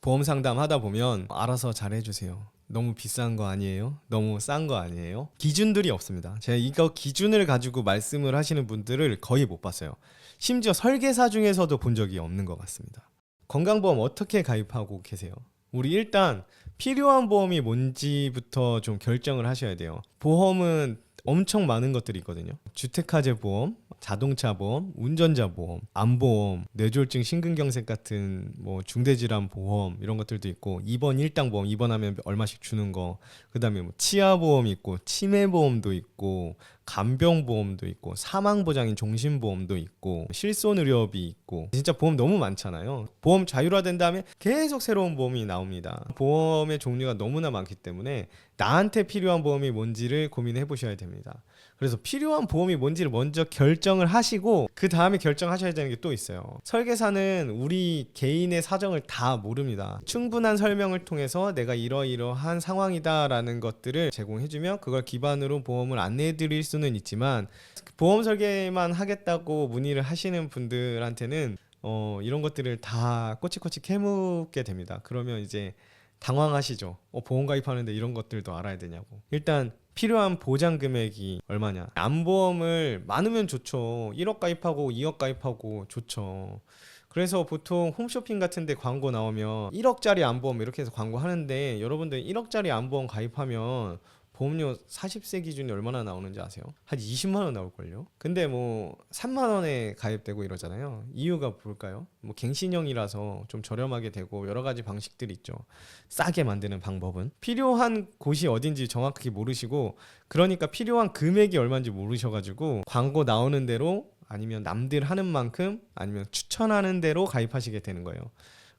보험 상담 하다 보면 알아서 잘 해주세요. 너무 비싼 거 아니에요? 너무 싼 거 아니에요? 기준들이 없습니다. 제가 이거 기준을 가지고 말씀을 하시는 분들을 거의 못 봤어요. 심지어 설계사 중에서도 본 적이 없는 것 같습니다. 건강보험 어떻게 가입하고 계세요? 우리 일단 필요한 보험이 뭔지부터 좀 결정을 하셔야 돼요. 보험은 엄청 많은 것들이 있거든요. 주택화재 보험, 자동차 보험, 운전자 보험, 암보험, 뇌졸중 심근경색 같은 뭐 중대질환 보험 이런 것들도 있고, 입원 일당 보험, 입원하면 얼마씩 주는 거, 그다음에 뭐 치아 보험이 있고, 치매 보험도 있고, 간병 보험도 있고, 사망 보장인 종신 보험도 있고, 실손 의료비 있고, 진짜 보험 너무 많잖아요. 보험 자율화된 다음에 계속 새로운 보험이 나옵니다. 보험의 종류가 너무나 많기 때문에 나한테 필요한 보험이 뭔지를 고민해 보셔야 됩니다. 그래서 필요한 보험이 뭔지를 먼저 결정을 하시고 그 다음에 결정하셔야 되는 게 또 있어요. 설계사는 우리 개인의 사정을 다 모릅니다. 충분한 설명을 통해서 내가 이러이러한 상황이다라는 것들을 제공해주면 그걸 기반으로 보험을 안내해 드릴 수는 있지만, 보험 설계만 하겠다고 문의를 하시는 분들한테는 이런 것들을 다 꼬치꼬치 캐묻게 됩니다. 그러면 이제 당황하시죠. 보험 가입하는데 이런 것들도 알아야 되냐고. 일단 필요한 보장 금액이 얼마냐. 암보험을 많으면 좋죠. 1억 가입하고 2억 가입하고 좋죠. 그래서 보통 홈쇼핑 같은 데 광고 나오면 1억짜리 암보험 이렇게 해서 광고하는데, 여러분들 1억짜리 암보험 가입하면 보험료 40세 기준이 얼마나 나오는지 아세요? 한 20만 원 나올걸요? 근데 뭐 3만 원에 가입되고 이러잖아요. 이유가 뭘까요? 뭐 갱신형이라서 좀 저렴하게 되고 여러 가지 방식들이 있죠. 싸게 만드는 방법은. 필요한 곳이 어딘지 정확하게 모르시고, 그러니까 필요한 금액이 얼마인지 모르셔가지고 광고 나오는 대로, 아니면 남들 하는 만큼, 아니면 추천하는 대로 가입하시게 되는 거예요.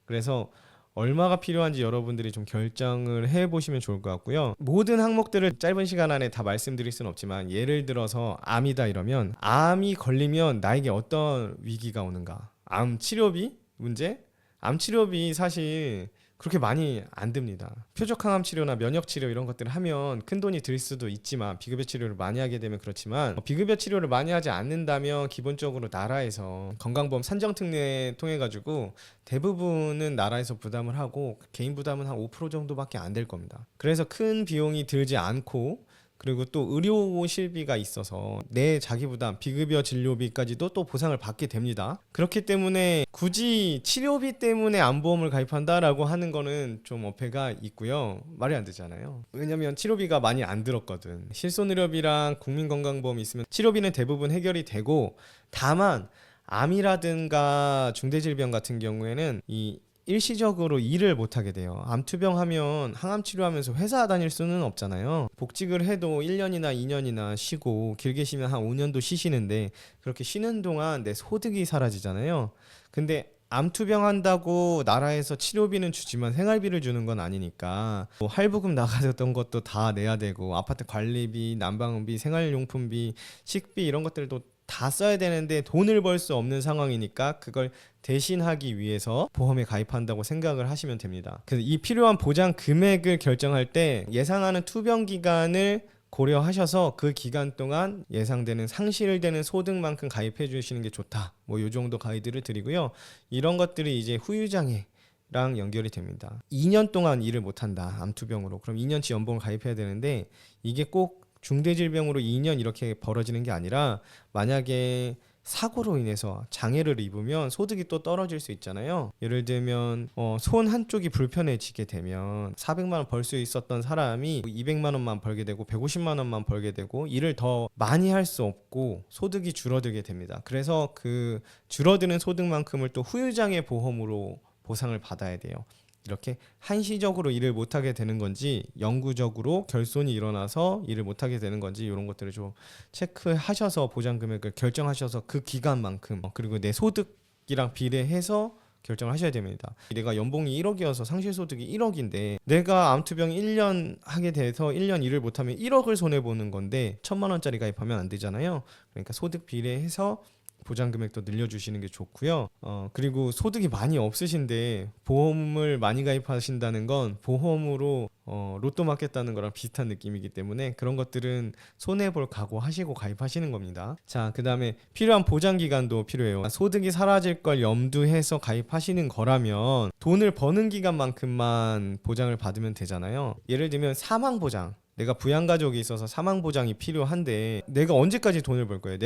그래서 얼마가 필요한지 여러분들이 좀 결정을 해보시면 좋을 것 같고요. 모든 항목들을 짧은 시간 안에 다 말씀드릴 수는 없지만, 예를 들어서 암이다 이러면, 암이 걸리면 나에게 어떤 위기가 오는가, 암 치료비 문제? 암 치료비 사실 그렇게 많이 안 듭니다. 표적 항암 치료나 면역 치료 이런 것들을 하면 큰 돈이 들 수도 있지만, 비급여 치료를 많이 하게 되면 그렇지만, 비급여 치료를 많이 하지 않는다면 기본적으로 나라에서 건강보험 산정 특례 통해 가지고 대부분은 나라에서 부담을 하고, 개인 부담은 한 5% 정도밖에 안 될 겁니다. 그래서 큰 비용이 들지 않고, 그리고 또 의료 실비가 있어서 내 자기 부담, 비급여 진료비까지도 또 보상을 받게 됩니다. 그렇기 때문에 굳이 치료비 때문에 암보험을 가입한다라고 하는 거는 좀 어폐가 있고요. 말이 안 되잖아요. 왜냐면 치료비가 많이 안 들었거든. 실손의료비랑 국민건강보험이 있으면 치료비는 대부분 해결이 되고, 다만 암이라든가 중대질병 같은 경우에는 이 일시적으로 일을 못하게 돼요. 암투병하면 항암 치료하면서 회사 다닐 수는 없잖아요. 복직을 해도 1년이나 2년이나 쉬고, 길게 쉬면 한 5년도 쉬시는데, 그렇게 쉬는 동안 내 소득이 사라지잖아요. 근데 암투병한다고 나라에서 치료비는 주지만 생활비를 주는 건 아니니까, 뭐 할부금 나가던 것도 다 내야 되고, 아파트 관리비, 난방비, 생활용품비, 식비 이런 것들도 다 써야 되는데 돈을 벌 수 없는 상황이니까, 그걸 대신하기 위해서 보험에 가입한다고 생각을 하시면 됩니다. 그래서 이 필요한 보장 금액을 결정할 때 예상하는 투병 기간을 고려하셔서 그 기간 동안 예상되는 상실되는 소득만큼 가입해 주시는 게 좋다. 뭐 요 정도 가이드를 드리고요. 이런 것들이 이제 후유장애 랑 연결이 됩니다. 2년 동안 일을 못한다, 암투병으로. 그럼 2년치 연봉을 가입해야 되는데, 이게 꼭 중대질병으로 2년 이렇게 벌어지는 게 아니라, 만약에 사고로 인해서 장애를 입으면 소득이 또 떨어질 수 있잖아요. 예를 들면 손 한쪽이 불편해지게 되면 400만 원 벌 수 있었던 사람이 200만 원만 벌게 되고 150만 원만 벌게 되고, 일을 더 많이 할 수 없고 소득이 줄어들게 됩니다. 그래서 그 줄어드는 소득만큼을 또 후유장애 보험으로 보상을 받아야 돼요. 이렇게 한시적으로 일을 못하게 되는 건지, 영구적으로 결손이 일어나서 일을 못하게 되는 건지, 이런 것들을 좀 체크하셔서 보장 금액을 결정하셔서 그 기간만큼, 그리고 내 소득이랑 비례해서 결정을 하셔야 됩니다. 내가 연봉이 1억이어서 상실소득이 1억인데 내가 암투병 1년 하게 돼서 1년 일을 못하면 1억을 손해보는 건데 1,000만 원짜리 가입하면 안 되잖아요. 그러니까 소득 비례해서 보장 금액도 늘려주시는 게 좋고요. 그리고 소득이 많이 없으신데 보험을 많이 가입하신다는 건 보험으로 로또 맞겠다는 거랑 비슷한 느낌이기 때문에 그런 것들은 손해볼 각오하시고 가입하시는 겁니다. 자, 그 다음에 필요한 보장 기간도 필요해요. 소득이 사라질 걸 염두해서 가입하시는 거라면 돈을 버는 기간만큼만 보장을 받으면 되잖아요. 예를 들면 사망 보장, 내가 부양가족이 있어서 사망 보장이 필요한데 내가 언제까지 돈을 벌 거예요?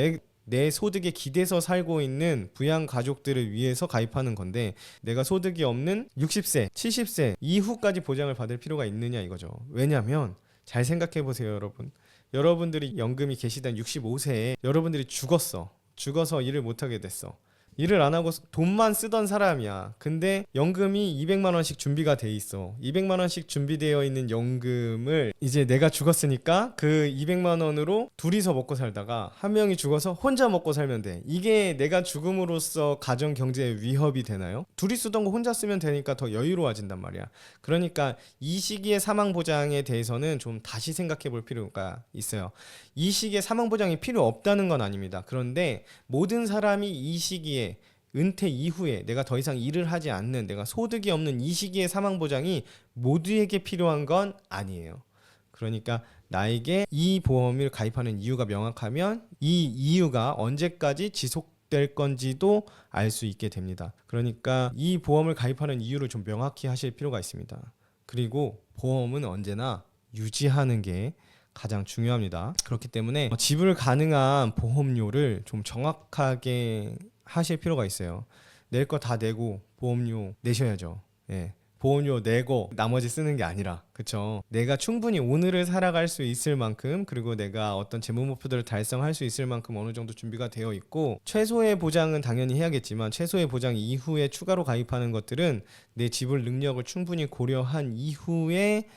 내 소득에 기대서 살고 있는 부양 가족들을 위해서 가입하는 건데 내가 소득이 없는 60세, 70세 이후까지 보장을 받을 필요가 있느냐 이거죠. 왜냐하면 잘 생각해 보세요, 여러분. 여러분들이 연금이 개시된 65세에 여러분들이 죽어서 일을 못하게 됐어. 일을 안 하고 돈만 쓰던 사람이야. 근데 연금이 200만 원씩 준비가 돼 있어. 200만 원씩 준비되어 있는 연금을 이제 내가 죽었으니까 그 200만 원으로 둘이서 먹고 살다가 한 명이 죽어서 혼자 먹고 살면 돼. 이게 내가 죽음으로써 가정 경제에 위협이 되나요? 둘이 쓰던 거 혼자 쓰면 되니까 더 여유로워진단 말이야. 그러니까 이 시기의 사망 보장에 대해서는 좀 다시 생각해 볼 필요가 있어요. 이 시기에 사망 보장이 필요 없다는 건 아닙니다. 그런데 모든 사람이 이 시기에 은퇴 이후에 내가 더 이상 일을 하지 않는 내가 소득이 없는 이 시기의 사망 보장이 모두에게 필요한 건 아니에요. 그러니까 나에게 이 보험을 가입하는 이유가 명확하면 이 이유가 언제까지 지속될 건지도 알 수 있게 됩니다. 그러니까 이 보험을 가입하는 이유를 좀 명확히 하실 필요가 있습니다. 그리고 보험은 언제나 유지하는 게 가장 중요합니다. 그렇기 때문에 지불 가능한 보험료를 좀 정확하게 하실 필요가 있어요. 낼 거 다 내고 보험료 내셔야죠. 예. 보험료 내고 나머지 쓰는 게 아니라, 그쵸? 내가 충분히 오늘을 살아갈 수 있을 만큼, 그리고 내가 어떤 재무 목표들을 달성할 수 있을 만큼 어느 정도 준비가 되어 있고, 최소의 보장은 당연히 해야겠지만 최소의 보장 이후에 추가로 가입하는 것들은 내 지불 능력을 충분히 고려한 이후에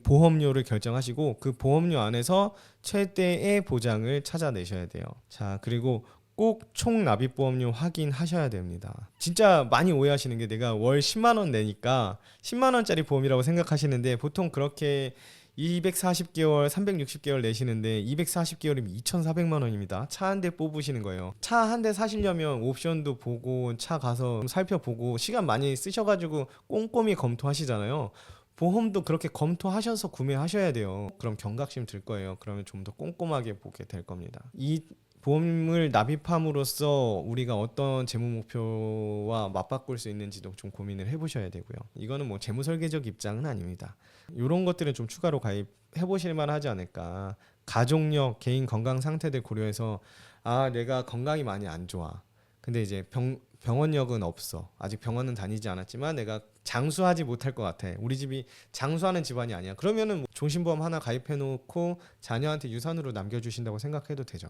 보험료를 결정하시고 그 보험료 안에서 최대의 보장을 찾아내셔야 돼요. 자, 그리고 꼭 총 납입 보험료 확인하셔야 됩니다. 진짜 많이 오해하시는 게 내가 월 10만 원 내니까 10만 원짜리 보험이라고 생각하시는데 보통 그렇게 240개월, 360개월 내시는데 240개월이면 2,400만 원입니다. 차 한 대 뽑으시는 거예요. 차 한 대 사시려면 옵션도 보고 차 가서 살펴보고 시간 많이 쓰셔가지고 꼼꼼히 검토하시잖아요. 보험도 그렇게 검토하셔서 구매하셔야 돼요. 그럼 경각심 들 거예요. 그러면 좀 더 꼼꼼하게 보게 될 겁니다. 이 보험을 납입함으로써 우리가 어떤 재무 목표와 맞바꿀 수 있는지도 좀 고민을 해보셔야 되고요. 이거는 뭐 재무 설계적 입장은 아닙니다. 이런 것들은 좀 추가로 가입해 보실 만하지 않을까. 가족력, 개인 건강 상태들 고려해서 내가 건강이 많이 안 좋아. 근데 이제 병원력은 없어. 아직 병원은 다니지 않았지만 내가 장수하지 못할 것 같아. 우리 집이 장수하는 집안이 아니야. 그러면은 뭐 종신보험 하나 가입해 놓고 자녀한테 유산으로 남겨주신다고 생각해도 되죠.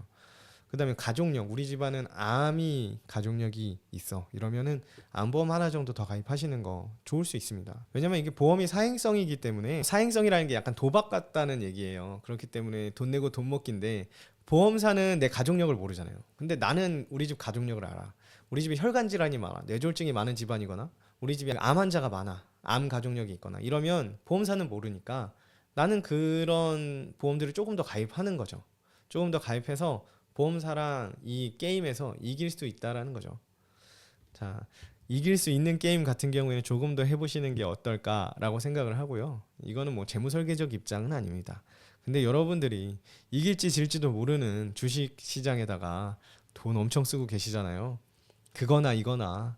그 다음에 가족력, 우리 집안은 암이 가족력이 있어. 이러면은 암보험 하나 정도 더 가입하시는 거 좋을 수 있습니다. 왜냐면 이게 보험이 사행성이기 때문에, 사행성이라는 게 약간 도박 같다는 얘기예요. 그렇기 때문에 돈 내고 돈 먹기인데, 보험사는 내 가족력을 모르잖아요. 근데 나는 우리 집 가족력을 알아. 우리 집에 혈관 질환이 많아, 뇌졸중이 많은 집안이거나 우리 집에 암 환자가 많아, 암 가족력이 있거나 이러면 보험사는 모르니까 나는 그런 보험들을 조금 더 가입하는 거죠. 조금 더 가입해서 보험사랑 이 게임에서 이길 수 있다라는 거죠. 자, 이길 수 있는 게임 같은 경우에는 조금 더 해보시는 게 어떨까라고 생각을 하고요. 이거는 뭐 재무 설계적 입장은 아닙니다. 근데 여러분들이 이길지 질지도 모르는 주식 시장에다가 돈 엄청 쓰고 계시잖아요. 그거나 이거나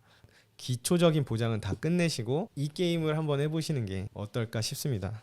기초적인 보장은 다 끝내시고 이 게임을 한번 해보시는 게 어떨까 싶습니다.